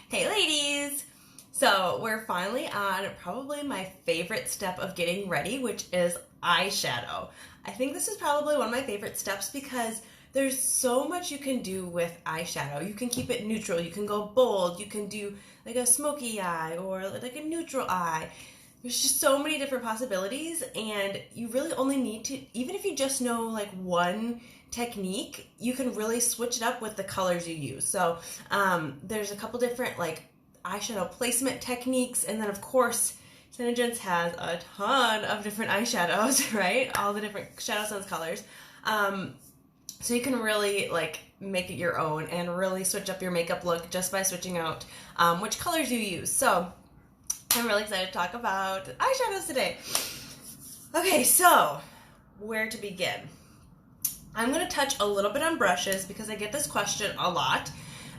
Hey ladies! So we're finally on probably my favorite step of getting ready, which is eyeshadow. I think this is probably one of my favorite steps because there's so much you can do with eyeshadow. You can keep it neutral, you can go bold, you can do like a smoky eye or like a neutral eye. There's just so many different possibilities, and you really only need to, even if you just know like one technique, you can really switch it up with the colors you use. So there's a couple different like eyeshadow placement techniques, and then of course ShadowSense has a ton of different eyeshadows, right? All the different ShadowSense colors. So you can really like make it your own and really switch up your makeup look just by switching out which colors you use. So I'm really excited to talk about eyeshadows today. Okay, so where to begin? I'm going to touch a little bit on brushes because I get this question a lot,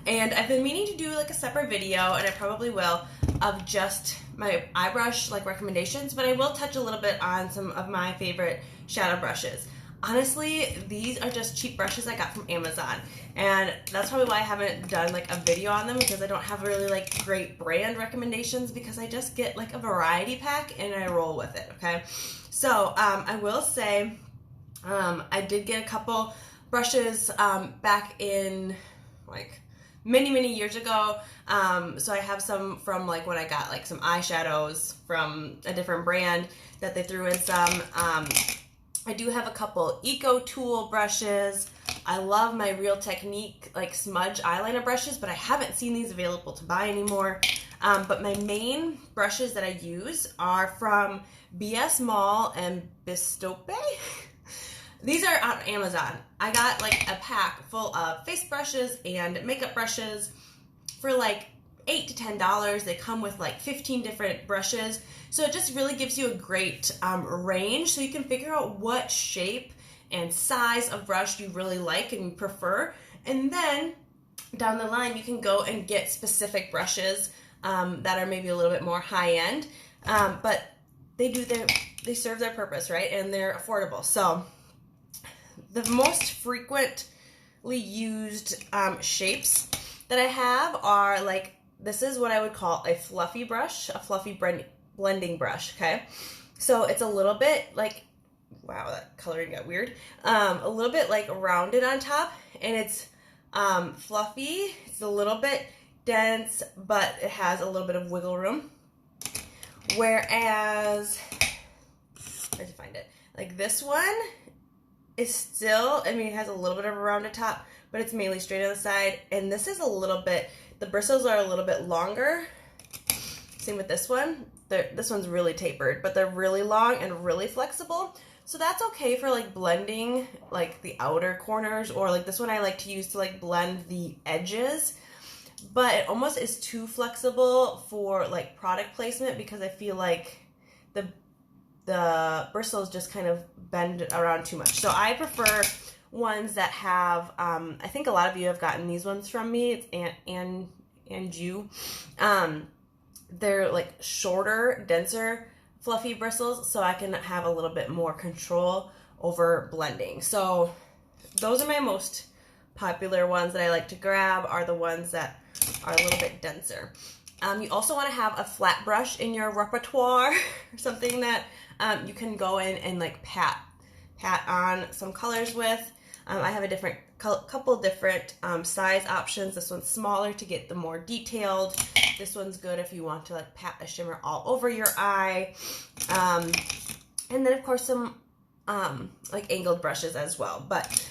and I've been meaning to do like a separate video, and I probably will, of just my eye brush like recommendations, but I will touch a little bit on some of my favorite shadow brushes. Honestly, these are just cheap brushes I got from Amazon, and that's probably why I haven't done like a video on them, because I don't have really like great brand recommendations, because I just get like a variety pack and I roll with it, okay? So I will say I did get a couple brushes back in like many years ago. So I have some from like when I got like some eyeshadows from a different brand that they threw in some. I do have a couple Eco Tool brushes. I love my Real Technique like smudge eyeliner brushes, but I haven't seen these available to buy anymore. But my main brushes that I use are from BS Mall and Bistope. These are on Amazon. I got like a pack full of face brushes and makeup brushes for like $8 to $10. They come with like 15 different brushes. So it just really gives you a great range, so you can figure out what shape and size of brush you really like and prefer. And then down the line, you can go and get specific brushes that are maybe a little bit more high end, but they serve their purpose, right? And they're affordable. So the most frequently used shapes that I have are like, this is what I would call a fluffy brush, a fluffy blending brush, okay? So it's a little bit like, wow, that coloring got weird. A little bit like rounded on top, and it's fluffy. It's a little bit dense, but it has a little bit of wiggle room. Whereas, where'd you find it? Like this one is still, I mean, it has a little bit of a rounded top, but it's mainly straight on the side. And this is a little bit, the bristles are a little bit longer. Same with this one. This one's really tapered, but they're really long and really flexible. So that's okay for like blending like the outer corners, or like this one I like to use to like blend the edges. But it almost is too flexible for like product placement, because I feel like the bristles just kind of bend around too much. So I prefer ones that have, I think a lot of you have gotten these ones from me. It's and you. They're like shorter, denser, fluffy bristles, so I can have a little bit more control over blending. So those are my most popular ones that I like to grab, are the ones that are a little bit denser. You also want to have a flat brush in your repertoire, or something that you can go in and like pat on some colors with. I have a couple different size options. This one's smaller to get the more detailed. This one's good if you want to like pat a shimmer all over your eye. And then of course some like angled brushes as well. But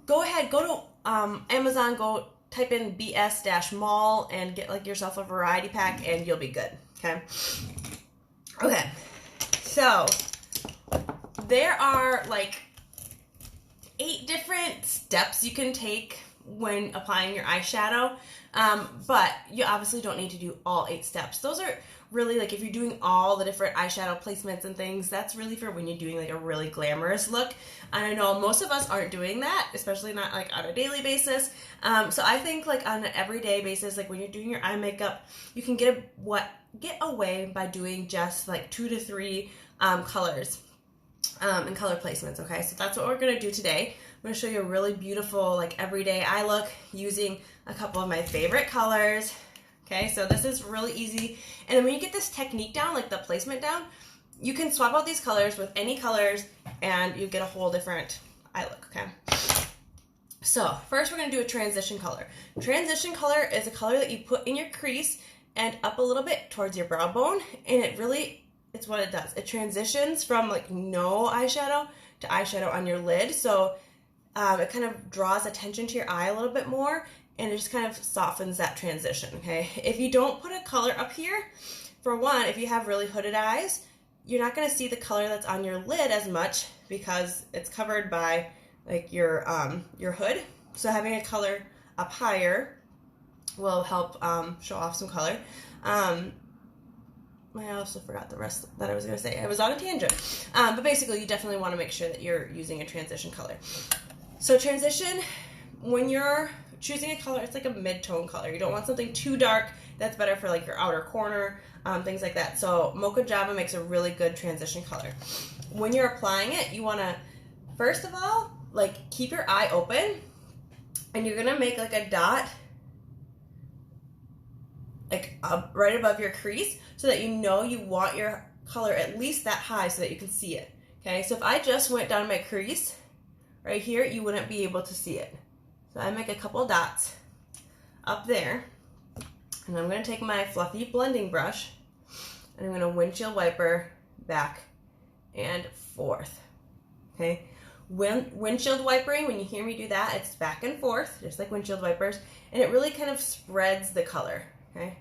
go ahead, go to Amazon, go type in BS-Mall and get like yourself a variety pack, and you'll be good, okay? Okay, so there are like 8 different steps you can take when applying your eyeshadow, but you obviously don't need to do all 8 steps. Those are really like, if you're doing all the different eyeshadow placements and things, that's really for when you're doing like a really glamorous look. And I know most of us aren't doing that, especially not like on a daily basis. So I think like on an everyday basis, like when you're doing your eye makeup, you can get away by doing just like 2 to 3 colors and color placements, okay? So that's what we're gonna do today. I'm gonna show you a really beautiful like everyday eye look using a couple of my favorite colors, Okay, so this is really easy. And then when you get this technique down, like the placement down, you can swap out these colors with any colors and you get a whole different eye look, okay? So first we're gonna do a transition color. Transition color is a color that you put in your crease and up a little bit towards your brow bone, and it's what it does. It transitions from like no eyeshadow to eyeshadow on your lid. So it kind of draws attention to your eye a little bit more, and it just kind of softens that transition, okay? If you don't put a color up here, for one, if you have really hooded eyes, you're not gonna see the color that's on your lid as much because it's covered by like your hood. So having a color up higher will help show off some color. I also forgot the rest that I was going to say. I was on a tangent. But basically, you definitely want to make sure that you're using a transition color. So transition, when you're choosing a color, it's like a mid-tone color. You don't want something too dark. That's better for like your outer corner, things like that. So Mocha Java makes a really good transition color. When you're applying it, you want to, first of all, like keep your eye open, and you're going to make like a dot like right above your crease so that you know you want your color at least that high so that you can see it. Okay, so if I just went down my crease right here, you wouldn't be able to see it. So I make a couple dots up there, and I'm going to take my fluffy blending brush and I'm going to windshield wiper back and forth. Okay, windshield wipering, when you hear me do that, it's back and forth just like windshield wipers, and it really kind of spreads the color. Okay,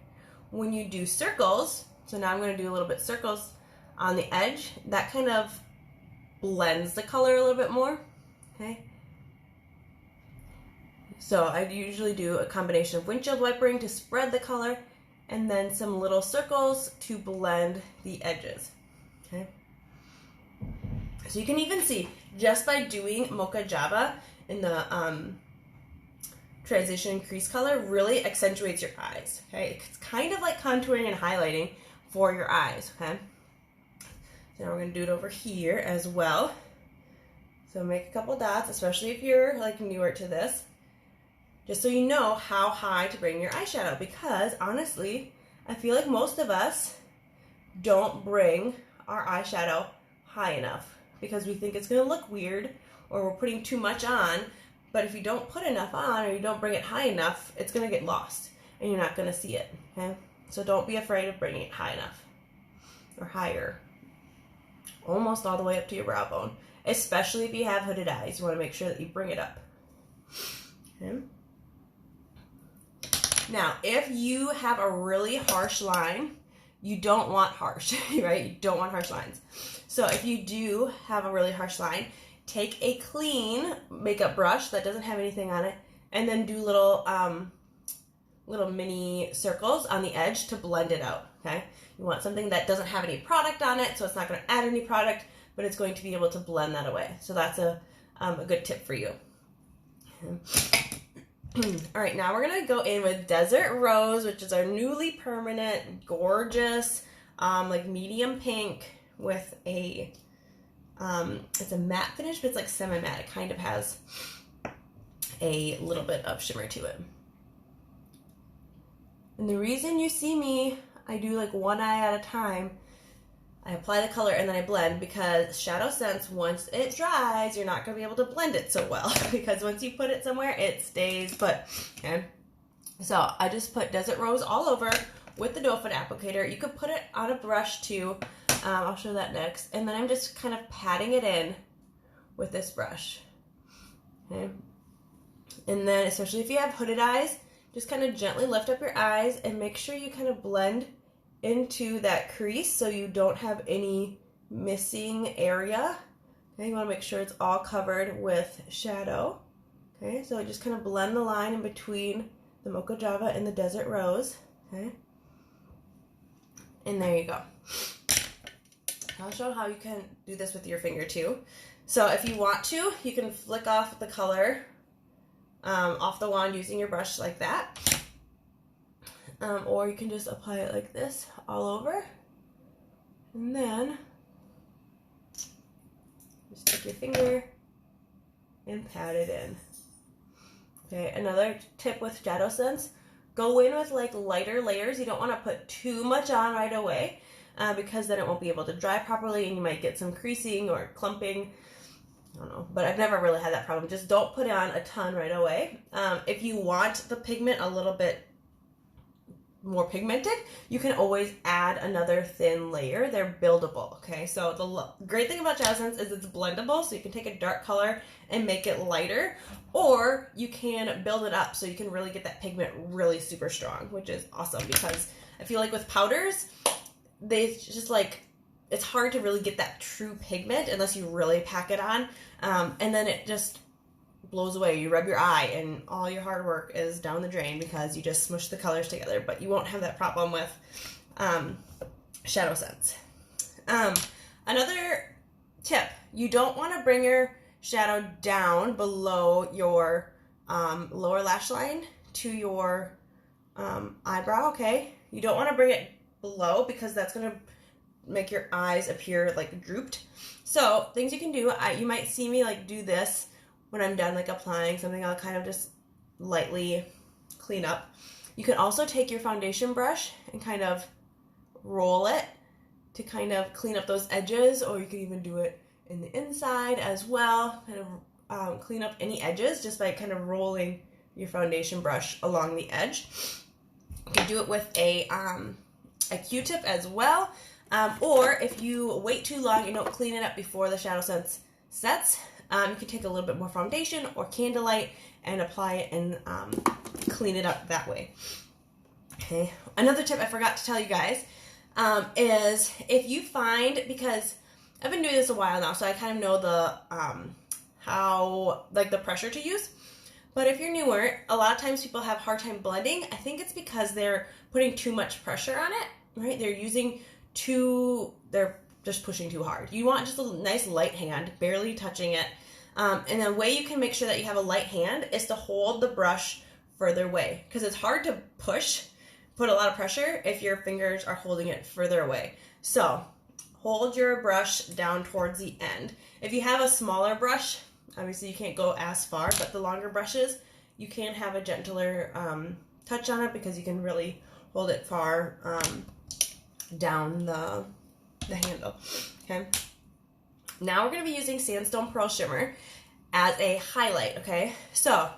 when you do circles, so now I'm going to do a little bit circles on the edge, that kind of blends the color a little bit more. Okay, so I usually do a combination of windshield wipering to spread the color and then some little circles to blend the edges. Okay, so you can even see just by doing Mocha Java in the transition crease color really accentuates your eyes. Okay, it's kind of like contouring and highlighting for your eyes. Okay, so now we're going to do it over here as well. So make a couple dots, especially if you're like newer to this, just so you know how high to bring your eyeshadow, because honestly I feel like most of us don't bring our eyeshadow high enough because we think it's going to look weird or we're putting too much on. But if you don't put enough on or you don't bring it high enough, it's going to get lost and you're not going to see it, okay? So don't be afraid of bringing it high enough or higher, almost all the way up to your brow bone, especially if you have hooded eyes. You want to make sure that you bring it up, okay? Now, if you have a really harsh line, you don't want harsh, right? You don't want harsh lines. So if you do have a really harsh line, take a clean makeup brush that doesn't have anything on it, and then do little mini circles on the edge to blend it out, okay? You want something that doesn't have any product on it, so it's not going to add any product, but it's going to be able to blend that away. So that's a good tip for you. All right, now we're going to go in with Desert Rose, which is our newly permanent, gorgeous, like medium pink with a it's a matte finish, but it's like semi-matte. It kind of has a little bit of shimmer to it. And the reason you see me, I do like one eye at a time. I apply the color and then I blend, because ShadowSense, once it dries, you're not going to be able to blend it so well because once you put it somewhere, it stays put. Okay, so I just put Desert Rose all over with the doe foot applicator. You could put it on a brush too. I'll show that next. And then I'm just kind of patting it in with this brush. Okay. And then, especially if you have hooded eyes, just kind of gently lift up your eyes and make sure you kind of blend into that crease so you don't have any missing area. Okay, you want to make sure it's all covered with shadow. Okay, so just kind of blend the line in between the Mocha Java and the Desert Rose. Okay, and there you go. I'll show how you can do this with your finger too. So if you want to, you can flick off the color off the wand using your brush like that. Or you can just apply it like this all over. And then just take your finger and pat it in. Okay, another tip with ShadowSense, go in with like lighter layers. You don't want to put too much on right away because then it won't be able to dry properly and you might get some creasing or clumping. I don't know, but I've never really had that problem. Just don't put on a ton right away. If you want the pigment a little bit more pigmented, you can always add another thin layer. They're buildable, okay? So the great thing about ShadowSense is it's blendable, so you can take a dark color and make it lighter, or you can build it up so you can really get that pigment really super strong, which is awesome because I feel like with powders, they just like, it's hard to really get that true pigment unless you really pack it on, and then it just blows away. You rub your eye and all your hard work is down the drain because you just smush the colors together, but you won't have that problem with ShadowSense. Another tip, you don't want to bring your shadow down below your lower lash line to your eyebrow, okay? You don't want to bring it below because that's going to make your eyes appear like drooped. So things you can do, you might see me like do this when I'm done like applying something. I'll kind of just lightly clean up. You can also take your foundation brush and kind of roll it to kind of clean up those edges, or you can even do it in the inside as well, kind of clean up any edges just by kind of rolling your foundation brush along the edge. You can do it with a Q-tip as well, or if you wait too long and don't clean it up before the ShadowSense sets, you can take a little bit more foundation or candlelight and apply it and clean it up that way. Okay. Another tip I forgot to tell you guys is if you find, because I've been doing this a while now, so I kind of know the how like the pressure to use. But if you're newer, a lot of times people have a hard time blending. I think it's because they're putting too much pressure on it, right? They're just pushing too hard. You want just a nice light hand, barely touching it. And the way you can make sure that you have a light hand is to hold the brush further away, because it's hard to put a lot of pressure if your fingers are holding it further away. So hold your brush down towards the end. If you have a smaller brush, obviously you can't go as far, but the longer brushes, you can have a gentler touch on it because you can really hold it far down the handle. Okay. Now we're going to be using Sandstone Pearl Shimmer as a highlight, okay? So,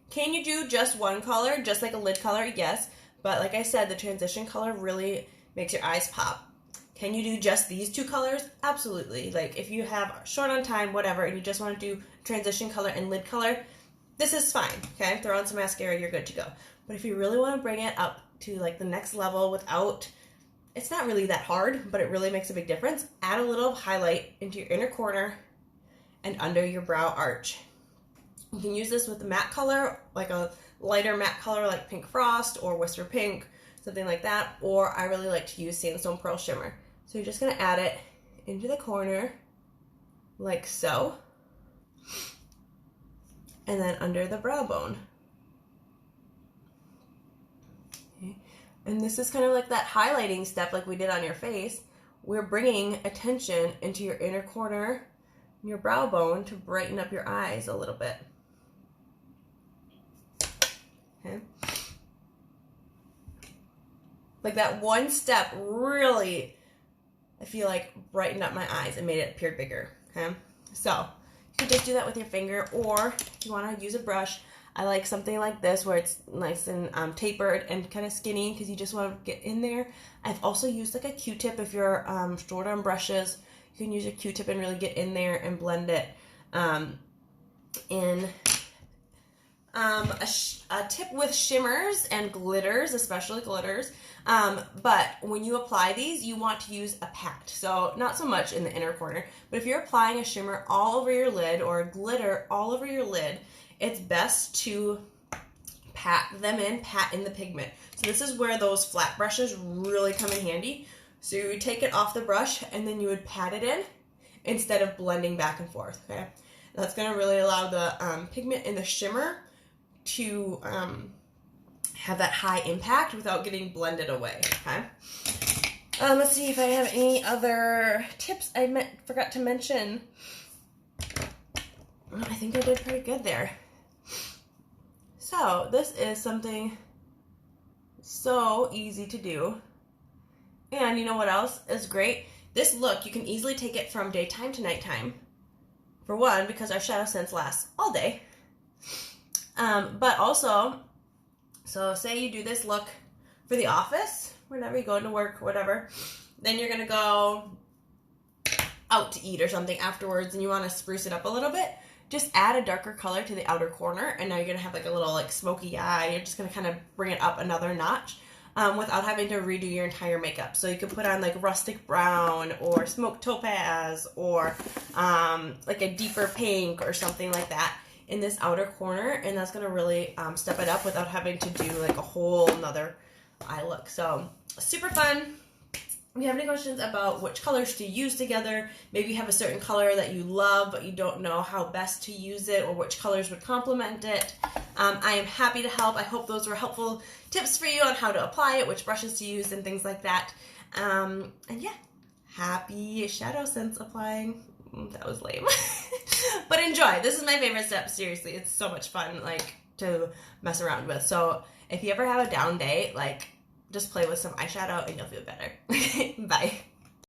can you do just one color, just like a lid color? Yes, but like I said, the transition color really makes your eyes pop. Can you do just these two colors? Absolutely. Like if you have short on time, whatever, and you just want to do transition color and lid color, this is fine, okay? Throw on some mascara, you're good to go. But if you really want to bring it up to like the next level without, it's not really that hard, but it really makes a big difference. Add a little highlight into your inner corner and under your brow arch. You can use this with a matte color, like a lighter matte color like Pink Frost or Whisper Pink, something like that, or I really like to use Sandstone Pearl Shimmer. So you're just going to add it into the corner like so, and then under the brow bone. And this is kind of like that highlighting step like we did on your face. We're bringing attention into your inner corner, your brow bone, to brighten up your eyes a little bit. Okay. Like that one step really, I feel like, brightened up my eyes and made it appear bigger. Okay. So you can just do that with your finger, or if you want to use a brush, I like something like this where it's nice and tapered and kind of skinny because you just want to get in there. I've also used like a Q-tip. If you're short on brushes, you can use a Q-tip and really get in there and blend it in. A tip with shimmers and glitters, especially glitters, but when you apply these, you want to use a pat. So not so much in the inner corner, but if you're applying a shimmer all over your lid or a glitter all over your lid, it's best to pat in the pigment. So this is where those flat brushes really come in handy. So you would take it off the brush and then you would pat it in instead of blending back and forth, okay? That's gonna really allow the pigment in the shimmer to have that high impact without getting blended away, okay? Let's see if I have any other tips I forgot to mention. I think I did pretty good there. So this is something So easy to do. And you know what else is great? This look, you can easily take it from daytime to nighttime. For one, because our ShadowSense lasts all day. But also, so say you do this look for the office, whenever you go into work, whatever, then you're going to go out to eat or something afterwards and you want to spruce it up a little bit, just add a darker color to the outer corner and now you're going to have like a little like smoky eye. You're just going to kind of bring it up another notch without having to redo your entire makeup. So you could put on like rustic brown or smoked topaz or like a deeper pink or something like that in this outer corner, and that's going to really step it up without having to do like a whole nother eye look. So super fun. If you have any questions about which colors to use together, maybe you have a certain color that you love but you don't know how best to use it or which colors would complement it, I am happy to help. I hope those were helpful tips for you on how to apply it, which brushes to use and things like that. And yeah, happy ShadowSense applying. That was lame. But enjoy. This is my favorite step. Seriously, it's so much fun like to mess around with. So if you ever have a down day, like just play with some eyeshadow and you'll feel better. Bye.